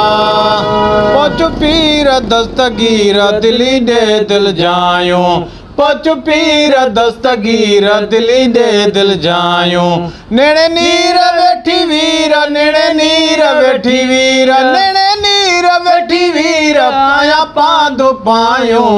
पहुँच पीर दस्तगीर दिली दे दिल जायूं पहुँच पीर दस्तगीर दिली दे दिल जायूं नेड़े नीर वेठी वीर नेड़े नीर वेठी वीर नेड़े नीर वेठी वीर आया पांदो पायूं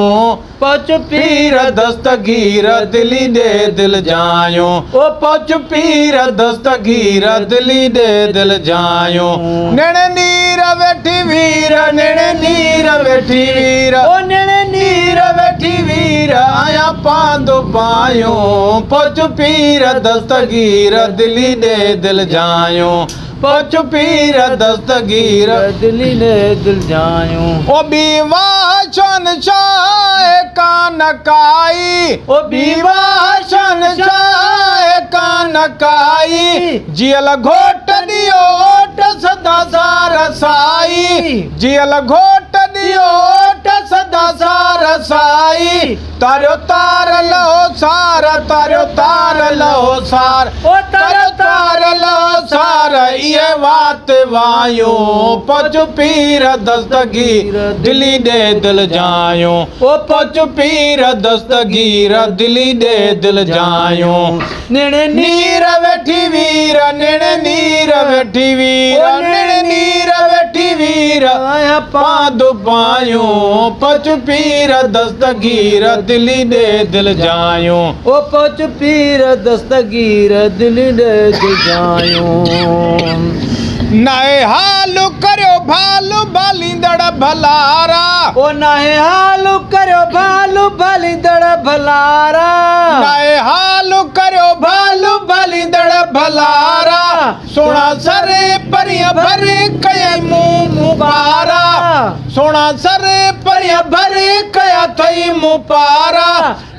पहुँच पीर दस्तगीर दिली दे दिल जायूं ओ पहुँच पीर दस्तगीर दिली दे दिल जायूं नेड़े नीर वेठी वीर नेड़े नीर वेठी वीर ओ नेड़े नीर वेठी वीर आया पांदो पायूं पहुँच पीर दस्तगीर दिली दे दिल जायूं पहुँच पीर दस्तगीर दिली दे दिल जायूं ओ बीवाह शहंशाह कानकाई ओ बीवाह शहंशाह कानकाई जियल घोट दियो ओट सदा सार साई जियल घोट दियो ओट सदा सार साई तारो तार लो सार तारो तार लो सार ओ तारो तार लो सार ये बात वायूं पहुँच पीर दस्तगीर दिली दे दिल जायूं ओ पहुँच पीर दस्तगीर दिली दे दिल जायूं नेड़े नीर वेठी वीर नेड़े नीर वेठी वीर नेड़े नीर वेठी वीर आया पांदो पायूं पहुँच पीर दस्तगीर दिली दे दिल जायूं ओ पहुँच पीर दस्तगीर दिली दे दिल जायूं नए हालु करियो भालु भालींदड़ भलारा ओ नए हालु करियो भालु भालींदड़ भलारा नए हालु करियो भालु भालींदड़ भलारा सोना सरे परिया भरे कया मुंह मुबारा सोना सरे परिया भरे कया थई मुपारा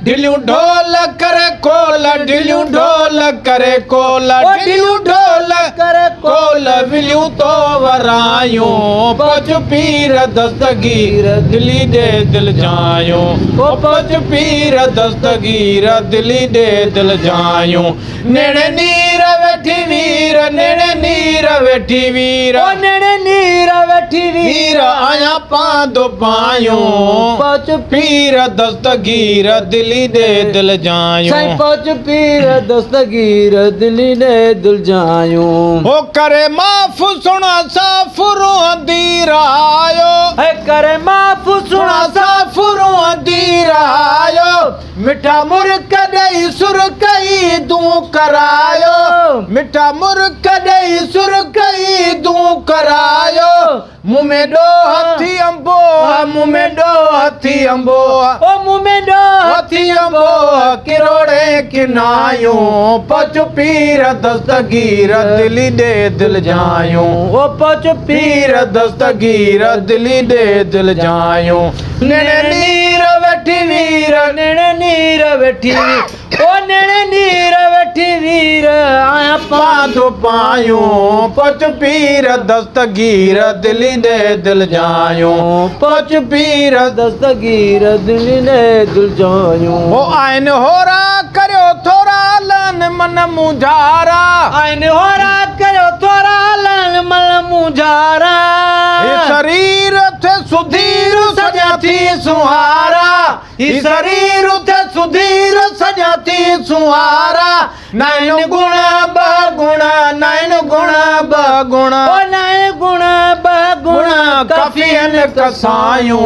ढिलियूं ढोल करे कोल ढिलियूं ढोल करे कोल ढिलियूं ढोल करे कोल विलियूं तो वरायूं पहुँच पीर दस्तगीर दिली दे दिल जायूं ओ पहुँच पीर दस्तगीर दिली दे दिल जायूं नेड़े नीर वेठी वीर नेड़े नीर वेठी वीर ओ नेड़े नीर वेठी वीर आया पांदो पायूं पहुँच पीर दस्तगीर दिली दे दिल जायूं साईं पहुँच पीर दस्तगीर दिली दे दिल जायूं ओ करे माफ सुना साफुरो दीरायो है करे माफ सुना साफुरो दीरायो मिठा मुर्क दई सुर कई तू करायो मिठा मुर्क दई सुर कई तू करायो मुँह में दो हथी अम्बो मुँह में दो हथी अम्बो ओ मुँह में दो हथी अम्बो किरोड़े किनायूं पहुँच पीर दस्तगीर दिली दे दिल जायूं ओ पहुँच पीर दस्तगीर दिली दे दिल जायूं नेड़े नीर वेठी वीर नेड़े नीर वेठी वीर ओ नेड़े नीर वेठी वीर आया पांदो पायूं पहुँच पीर दस्तगीर दिली दे दिल जायूं पहुँच पीर दस्तगीर दिली दे दिल जायूं ओ आइन होरा करियो थोरा लन मन मुझारा आइन होरा करियो थोरा लन मन मुझारा हे शरीर थे सुधीर सजा थी सुहारा हे शरीर थे सुधीर सजा थी सुहारा नैन गुण बगुण नैन गुण बगुण ओ नए गुण बगुण कफियन कसायूं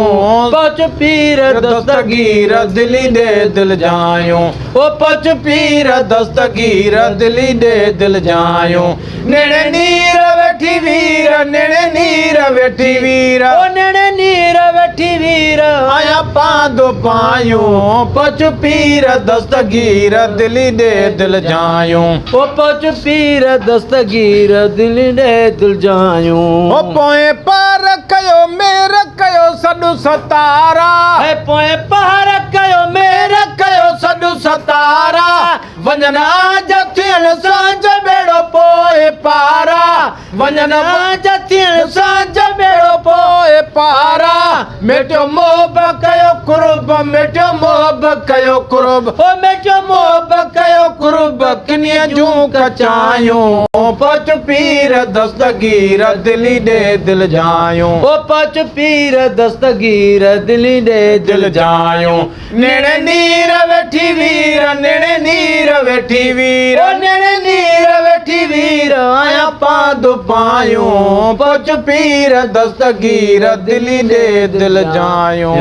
पहुँच पीर दस्तगीर दिली दे दिल जायूं ओ पहुँच पीर दस्तगीर दिली दे दिल जायूं नेड़े नीर वेठी वीर नेड़े नीर वेठी वीर ओ नेड़े नीर वेठी वीर आया पांदो पायूं पहुँच पीर दस्तगीर दिली दे दिल जायूं ओ पहुँच पीर दस्तगीर दिली दे दिल जायूं ओ पोए पार कयो मेर कयो सॾु सतारा है पोए पार कयो मेर कयो सॾु सतारा वञन जथियन सांझ बेड़ो पोए पारा वञन जथियन सांझ बेड़ो पोए पारा मेटियो मोहब कयो कुर्ब मेटियो मोहब कयो कुर्ब ओ मेटियो मोहब कयो कुर्ब किनिय जूं ਚਾयूं पच पीर दस्तगीर दिली दे दिल जायूं ओ पच पीर दस्तगीर दिली दे दिल जायूं नेड़े नीर वेठी वीर नेड़े नीर वेठी वीर ओ नेड़े नीर वेठी वीर आया पाद पायूं पच पीर दस्तगीर दिली दे दिल जायूं